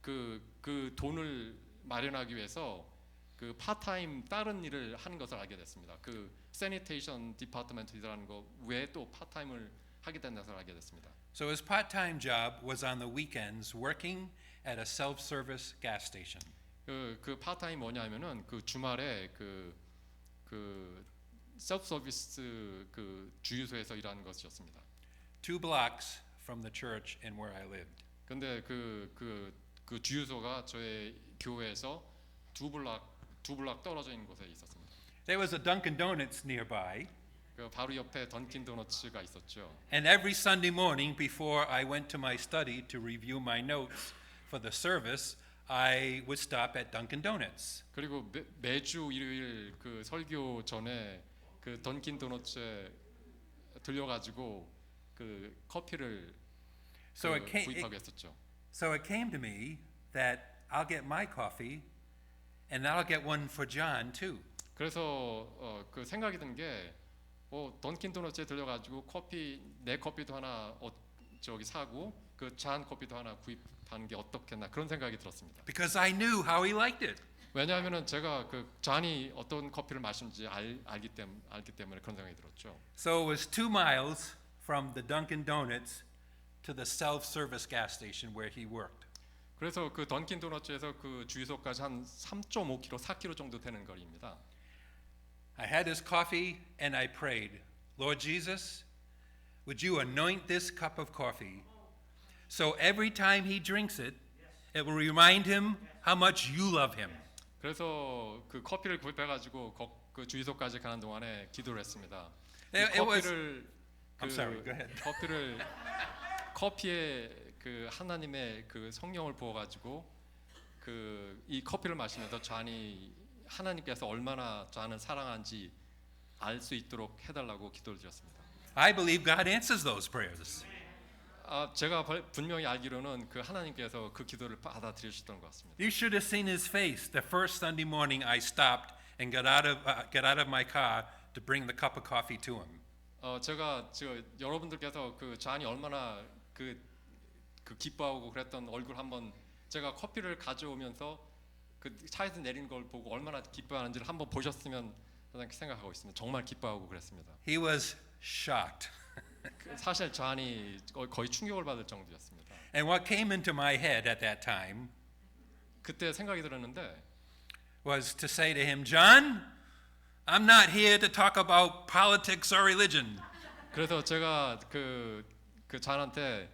C: 그 돈을 마련하기 위해서 그 파타임 다른 일을 하는 것을 알게 됐습니다. 그 세니테이션 디파트먼트라는 거 외에 또 파타임을 하게 된 것을 알게 됐습니다.
B: So his part-time job was on the weekends working at a self-service gas station.
C: 그 파타임 뭐냐면은 그 주말에 그 셀프 서비스 그 주유소에서 일하는 것이었습니다.
B: 2 blocks from the church and where I lived.
C: 근데 그 주유소가 저의 교회에서 두 블락 떨어져 있는 곳에 있었습니다.
B: There was a Dunkin' Donuts nearby,
C: 그 바로 옆에 던킨 도너츠가 있었죠.
B: and every Sunday morning before I went to my study to review my notes for the service, I would stop at Dunkin' Donuts.
C: 그리고 매주 일요일 그 설교 전에 그 던킨 도너츠에 들려가지고 그 커피를
B: So it
C: 구입하고 했었죠.
B: came to me that I'll get my coffee, and I'll get one for John too.
C: 그래서 그 생각이 든 게 던킨 도너츠에 들려가지고 내 커피도 하나 저기 사고 그 잔 커피도 하나 구입하는 게 어떻겠나 그런 생각이 들었습니다.
B: Because I knew how he liked it.
C: 왜냐하면은 제가 그 잔이 어떤 커피를 마시는지 알기 때문에 그런 생각이 들었죠.
B: So it was 2 miles from the Dunkin' Donuts to the self-service gas station where he worked.
C: 그래서 그 던킨 도너츠에서 그 주유소까지 한 3.5km, 4km 정도 되는 거리입니다.
B: I had his coffee and I prayed, Lord Jesus, would you anoint this cup of coffee so every time he drinks it, it will remind him how much you love him.
C: 그래서 그 커피를 구입해가지고 그 주유소까지 가는 동안에 기도를 했습니다.
B: It was-
C: 그
B: I'm sorry, go ahead.
C: 커피에 그 하나님의 그 성령을 부어가지고 그 이 커피를 마시면서 잔이 하나님께서 얼마나 잔을 사랑한지 알 수 있도록 해달라고 기도를 드렸습니다.
B: I believe God answers those prayers.
C: 제가 분명히 알기로는 그 하나님께서 그 기도를 받아들이셨던 것 같습니다.
B: You should have seen his face the first Sunday morning I stopped and got out of my car to bring the cup of coffee to him.
C: 제가 여러분들께서 그 잔이 얼마나 그 기뻐하고 그랬던 얼굴 한번 제가 커피를 가져오면서 그 차에서 내린 걸 보고 얼마나 기뻐하는지를 한번 보셨으면 생각하고 있습니다. 정말 기뻐하고 그랬습니다.
B: He was shocked.
C: 사실 잔이 거의 충격을 받을 정도였습니다.
B: And what came into my head at that time
C: 그때 생각이 들었는데
B: was to say to him, John, I'm not here to talk about politics or religion.
C: 그래서 제가 그 잔한테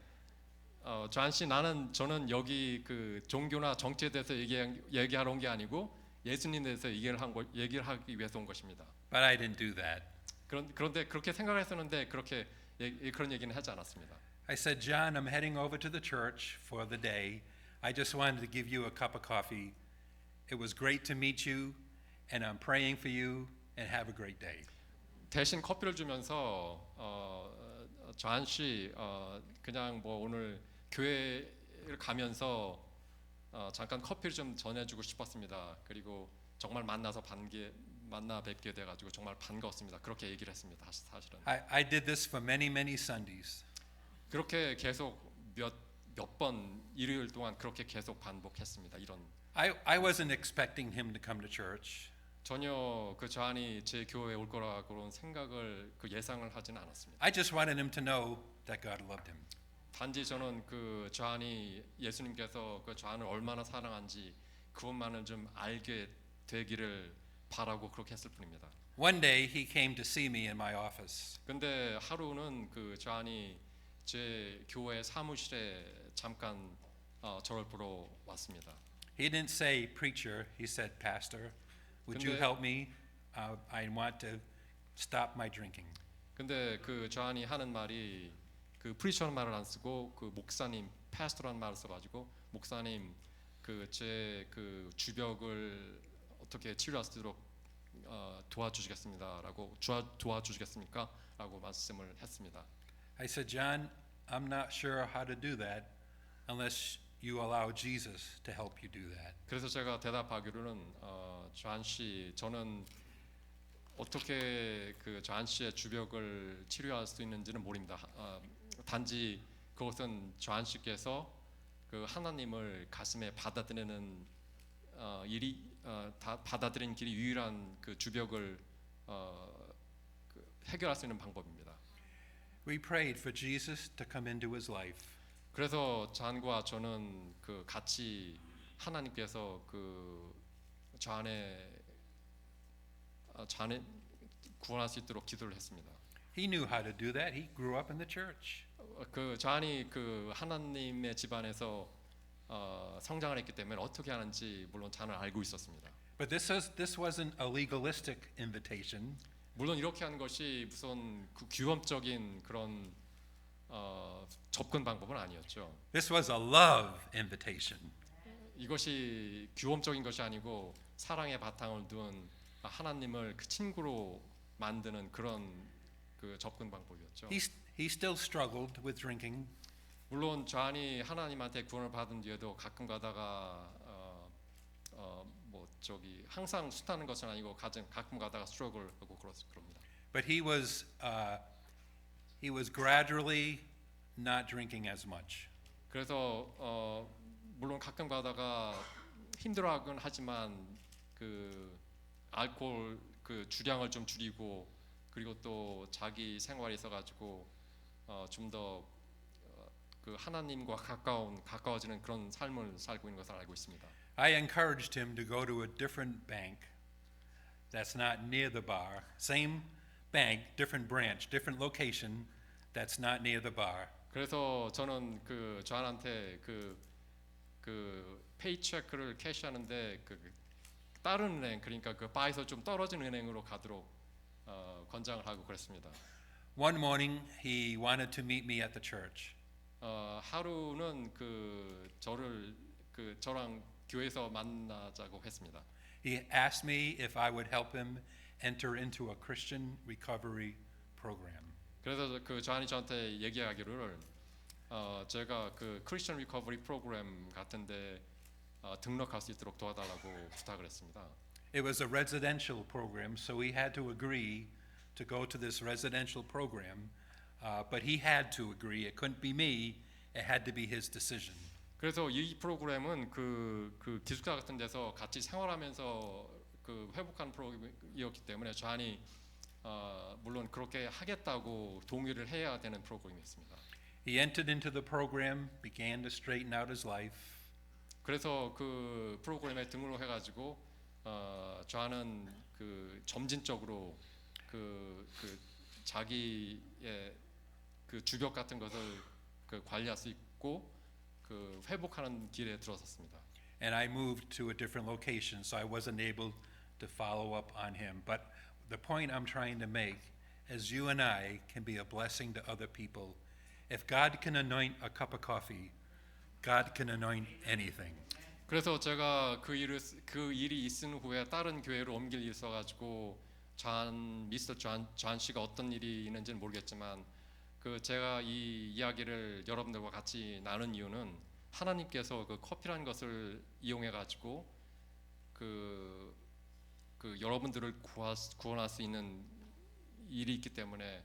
C: 잔 씨 저는 여기 그 종교나 정치에 대해서 얘기하러 온 게 아니고 예수님에 대해서 얘기를 하기 위해서 온 것입니다.
B: But I didn't do that.
C: 그런데 그렇게 생각을 했었는데 그런 얘기는 하지 않았습니다.
B: I said, John, I'm heading over to the church for the day. I just wanted to give you a cup of coffee. It was great to meet you, and I'm praying for you, and have a great day.
C: 대신 커피를 주면서 잔 씨 그냥 뭐 오늘 교회를 가면서 잠깐 커피를 좀 전해주고 싶었습니다. 그리고 정말 만나 뵙게 돼가지고 정말 반가웠습니다. 그렇게 얘기를 했습니다. 사실은
B: I did this for many Sundays.
C: 그렇게 계속 몇 번 일요일 동안 그렇게 계속 반복했습니다. 이런
B: I wasn't expecting him to come to church.
C: 전혀 그 잔이 제 교회에 올 거라 그런 생각을 예상을 하지는 않았습니다.
B: I just wanted him to know that God loved him.
C: 단지 저는 그 잔이 예수님께서 그 잔을 얼마나 사랑한지 그것만을 좀 알게 되기를 바라고 그렇게 했을 뿐입니다.
B: One day he came to see me in my office.
C: 근데 하루는 그 잔이 제 교회 사무실에 잠깐 저를 보러 왔습니다.
B: He didn't say preacher, he said pastor. Would you
C: 근데-
B: help me? I want to stop my drinking.
C: 근데 그 저한이 하는 말이 그 프리처라는 말을 안 쓰고 그 목사님 패스터라는 말을 써가지고 목사님 그 제 그 주벽을 어떻게 치료할 수 있도록 도와주시겠습니다라고 도와주시겠습니까?라고 말씀을 했습니다.
B: I said, John, I'm not sure how to do that unless you allow Jesus to help you do that.
C: 그래서 제가 대답하기로는 조한 씨 저는 어떻게 그 조한 씨의 주벽을 치료할 수 있는지는 모릅니다. 단지 그것은 조한 씨께서 그 하나님을 가슴에 받아들이는 받아들이는 길이 유일한 그 주벽을 해결할 수 있는 방법입니다.
B: We prayed for Jesus to come into his life.
C: 그래서 잔과 저는 그 같이 하나님께서 그 잔에 구원할 수 있도록 기도를 했습니다.
B: He knew how to do that. He grew up in the church.
C: 그 잔이 그 하나님의 집안에서 성장을 했기 때문에 어떻게 하는지 물론 잔을 알고 있었습니다.
B: But this wasn't a legalistic invitation.
C: 물론 이렇게 하는 것이 무슨 그 규범적인 그런 접근 방법은 아니었죠.
B: This was a love invitation.
C: 이것이 규범적인 것이 아니고 사랑의 바탕을 둔 하나님을 그 친구로 만드는 그런 그 접근 방법이었죠.
B: He still struggled with drinking.
C: 물론 존이 하나님한테 구원을 받은 뒤에도 가끔 가다가 뭐 저기 항상 숱하는 것은 아니고 가끔 가다가 스트러글하고 그럽니다.
B: But he was gradually not drinking as much.
C: 그래서 물론 가끔 가다가 힘들어하긴 하지만 그 알코올 그 주량을 좀 줄이고 그리고 또 자기 생활이 있어가지고 좀 더 그 하나님과 가까워지는 그런 삶을 살고 있는 것을 알고 있습니다.
B: I encouraged him to go to a different bank that's not near the bar. Same bank, different branch, different location that's not near the bar.
C: 그래서 저는 그 존한테 그 페이체크를 캐시하는데 그 다른 은행 그러니까 그 바에서 좀 떨어진 은행으로 가도록 권장을 하고 그랬습니다.
B: One morning he wanted to meet me at the church.
C: 하루는 저랑 교회에서 만나자고 했습니다.
B: He asked me if I would help him enter into a Christian recovery program.
C: 그래서 그 존이 저한테 얘기하기를 제가 그 크리스천 리커버리 프로그램 같은데 등록할 수 있도록 도와달라고 부탁을 했습니다.
B: It was a residential program, so he had to agree to go to this residential program, but he had to agree. It couldn't be me. It had to be his decision.
C: 그래서 이 프로그램은 그 기숙사 같은 데서 같이 생활하면서 그 회복하는 프로그램이었기 때문에 존이 물론 그렇게 하겠다고 동의를 해야 되는 프로그램이었습니다.
B: He entered into the program, began to straighten out his life.
C: 그래서 그 프로그램에 등록해가지고 존은 그 점진적으로 그 자기의 그 주벽 같은 것을 그 관리할 수 있고 그 회복하는 길에 들어섰습니다.
B: And I moved to a different location, so I wasn't able to follow up on him. But the point I'm trying to make is you and I can be a blessing to other people. If God can anoint a cup of coffee, God can anoint anything.
C: 그래서 제가 그 일이 있은 후에 다른 교회로 옮길 일이 있어가지고 미스터 존 씨가 어떤 일이 있는지는 모르겠지만 그 제가 이 이야기를 여러분들과 같이 나눈 이유는 하나님께서 그 커피라는 것을 이용해가지고 그 여러분들을 구원할 수 있는 일이 있기 때문에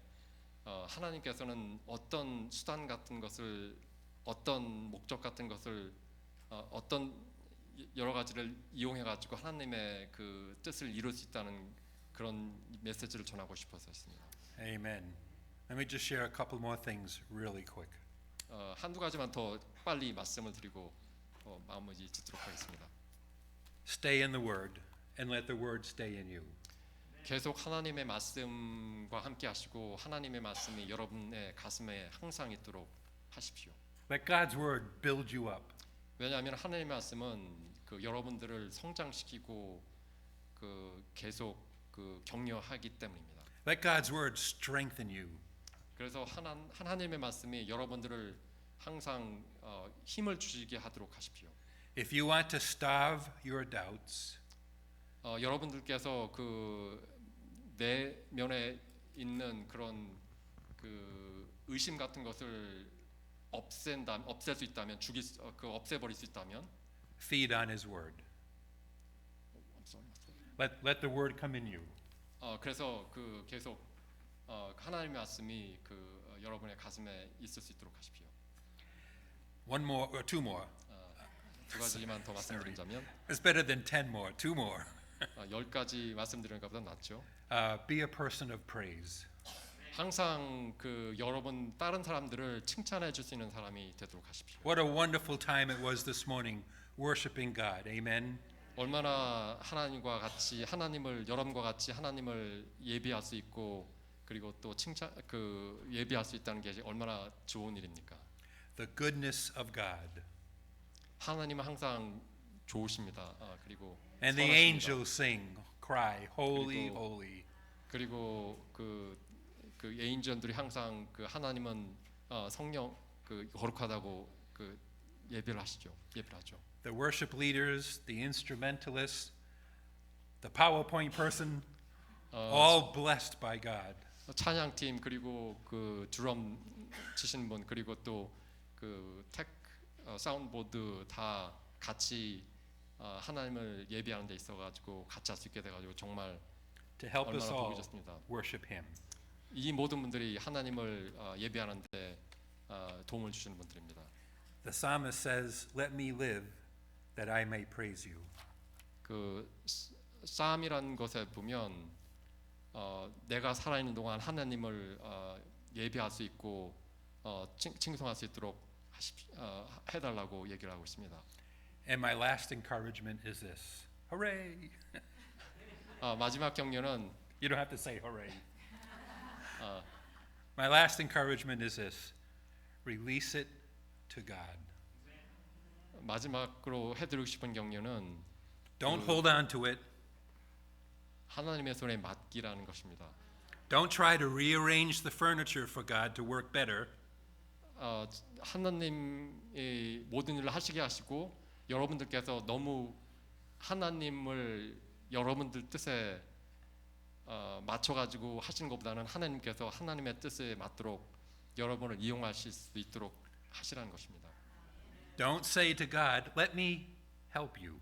C: 하나님께서는 어떤 수단 같은 것을 어떤 목적 같은 것을 어떤 여러 가지를 이용해 가지고 하나님의 그 뜻을 이룰 수 있다는 그런 메시지를 전하고 싶었습니다.
B: Amen. Let me just share a couple more things really quick.
C: 한두 가지만 더 빨리 말씀을 드리고 마무리 짓도록 하겠습니다.
B: Stay in the Word and let the Word stay in you.
C: 계속 하나님의 말씀과 함께 하시고 하나님의 말씀이 여러분의 가슴에 항상 있도록 하십시오.
B: Let God's word build you up.
C: 왜냐하면 하나님의 말씀은 그 여러분들을 성장시키고 그 계속 그 격려하기 때문입니다.
B: Let God's word strengthen you.
C: 그래서 하나님의 말씀이 여러분들을 항상 힘을 주시게 하도록 하십시오.
B: If you want to starve your doubts,
C: 여러분들께서 그 내면에 있는 그런 그 의심 같은 것을 없앨 수 있다면 없애버릴 수 있다면
B: feed on His word. Let the word come in you.
C: 그래서 그 계속 하나님의 말씀이 그 여러분의 가슴에 있을 수 있도록 하십시오.
B: One more or two more.
C: 두 가지만 더 말씀드리자면
B: It's better than 10 more. Two more.
C: 10가지 말씀드리는 것보다 낫죠.
B: Be a person of praise.
C: 항상 그 여러분 다른 사람들을 칭찬해 줄 수 있는 사람이 되도록 하십시오.
B: What a wonderful time it was this morning worshiping God. Amen.
C: 얼마나 하나님과 같이 여러분과 같이 하나님을 예비할 수 있고 그리고 또 예비할 수 있다는 게 얼마나 좋은 일입니까?
B: The goodness of God.
C: 하나님은 항상 좋으십니다. 그리고
B: And the
C: 선하십니다.
B: angels sing, cry, holy,
C: 그리고-
B: holy.
C: 그리고 그 에인전들이 항상 그 하나님은 성령 그 거룩하다고 그 예배를 하죠.
B: The worship leaders, the instrumentalists, the PowerPoint person, all blessed by God.
C: 찬양팀 그리고 그 드럼 치시는 분 그리고 또 그 사운드보드 다 같이 하나님을 예배하는 데 있어가지고 같이 할 수 있게 돼가지고 정말
B: To help us
C: 얼마나 복이
B: all
C: 좋습니다.
B: worship Him.
C: 이 모든 분들이 하나님을 예배하는데 도움을 주시는 분들입니다.
B: The psalmist says, "Let me live, that I may praise you."
C: 그 싸움이라는 것에 보면 내가 살아있는 동안 하나님을 예배할 수 있고 칭송할 수 있도록 해달라고 얘기를 하고 있습니다.
B: And my last encouragement is this: Hooray!
C: 마지막 격려는
B: You don't have to say hooray. My last encouragement is this: release it to God.
C: 마지막으로 해드리고 싶은 격려는
B: Don't hold on to it.
C: 하나님의 손에 맡기라는 것입니다.
B: Don't try to rearrange the furniture for God to work better.
C: 하나님이 모든 일을 하시게 하시고 여러분들께서 너무 하나님을 여러분들 뜻에 맞춰가지고 하시는 것보다는 하나님께서 하나님의 뜻에 맞도록 여러분을 이용하실 수 있도록 하시라는 것입니다.
B: Don't say to God, "Let me help you."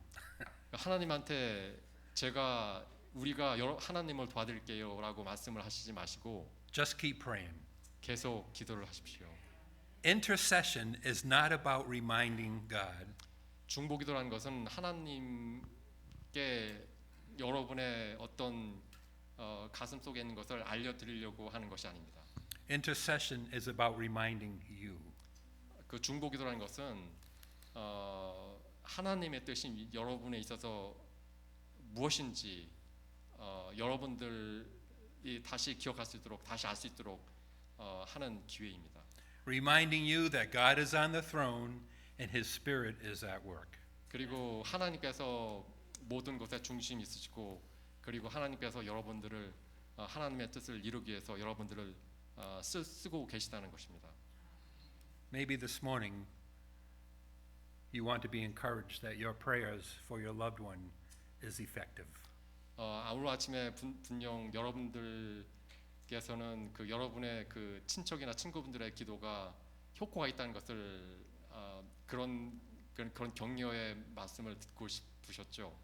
C: 하나님한테 우리가 하나님을 도와드릴게요라고 말씀을 하시지 마시고
B: Just keep praying.
C: 계속 기도를 하십시오.
B: Intercession is not about reminding God.
C: 중보기도라는 것은 하나님께 여러분의 어떤 가슴 속에 있는 것을 알려드리려고 하는 것이 아닙니다.
B: Intercession is about reminding you.
C: 그 중보기도라는 것은 하나님의 뜻이 여러분에 있어서 무엇인지 여러분들이 다시 기억할 수 있도록 다시 알 수 있도록 하는 기회입니다.
B: Reminding you that God is on the throne and His Spirit is at work.
C: 그리고 하나님께서 모든 것에 중심이 있으시고 그리고 하나님께서 여러분들을 하나님의 뜻을 이루기 위해서 여러분들을 쓰고 계시다는 것입니다.
B: Maybe this morning you want to be encouraged that your prayers for your loved one is effective.
C: 오늘 아침에 분명 여러분들께서는 그 여러분의 그 친척이나 친구분들의 기도가 효과가 있다는 것을 그런 격려의 말씀을 듣고 싶으셨죠.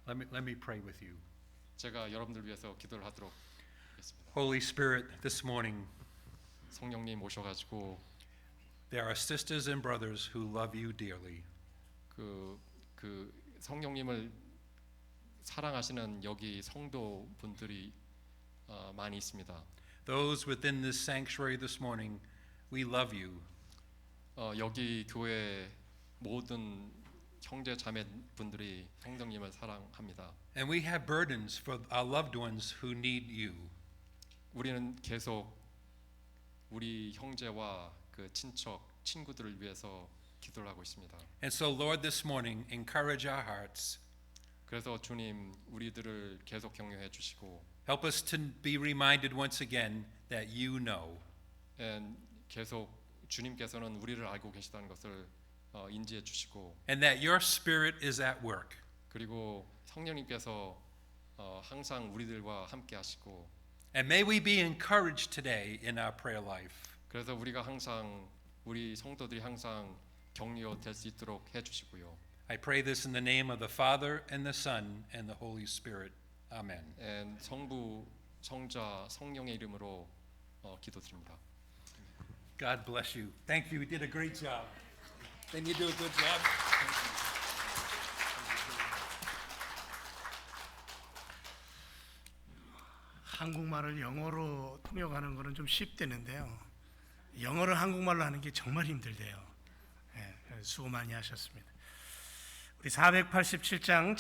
B: Let me pray with you.
C: 제가 여러분들 위해서 기도를 하도록 하겠습니다.
B: Holy Spirit, this morning
C: 성령님 오셔가지고
B: there are sisters and brothers who love you dearly.
C: 그 성령님을 사랑하시는 여기 성도 분들이 많이 있습니다.
B: Those within this sanctuary this morning, we love you.
C: 여기 교회 모든 형제 자매 분들이 성령님을 사랑합니다.
B: And we have burdens for our loved ones who need you.
C: 우리는 계속 우리 형제와 그 친척, 친구들을 위해서 기도를 하고 있습니다.
B: And so, Lord, this morning, encourage our hearts.
C: 그래서 주님 우리들을 계속 격려해 주시고
B: Help us to be reminded once again that you know.
C: 계속 주님께서는 우리를 알고 계시다는 것을 인지해 주시고
B: And that your spirit is at work.
C: 그리고 성령님께서 항상 우리들과 함께 하시고
B: And may we be encouraged today in our prayer life.
C: 그래서 우리가 항상 우리 성도들이 항상 격려될 수 있도록 해 주시고요.
B: I pray this in the name of the Father and the Son and the Holy Spirit. Amen.
C: 성부, 성자, 성령의 이름으로 기도드립니다.
B: God bless you. Thank you. You did a great job. Then you do a good job.
A: 한국말을 영어로 통역하는 거는 좀 쉽대는데요. 영어를 한국말로 하는 게 정말 힘들대요. 수고 많이 하셨습니다. 우리 487장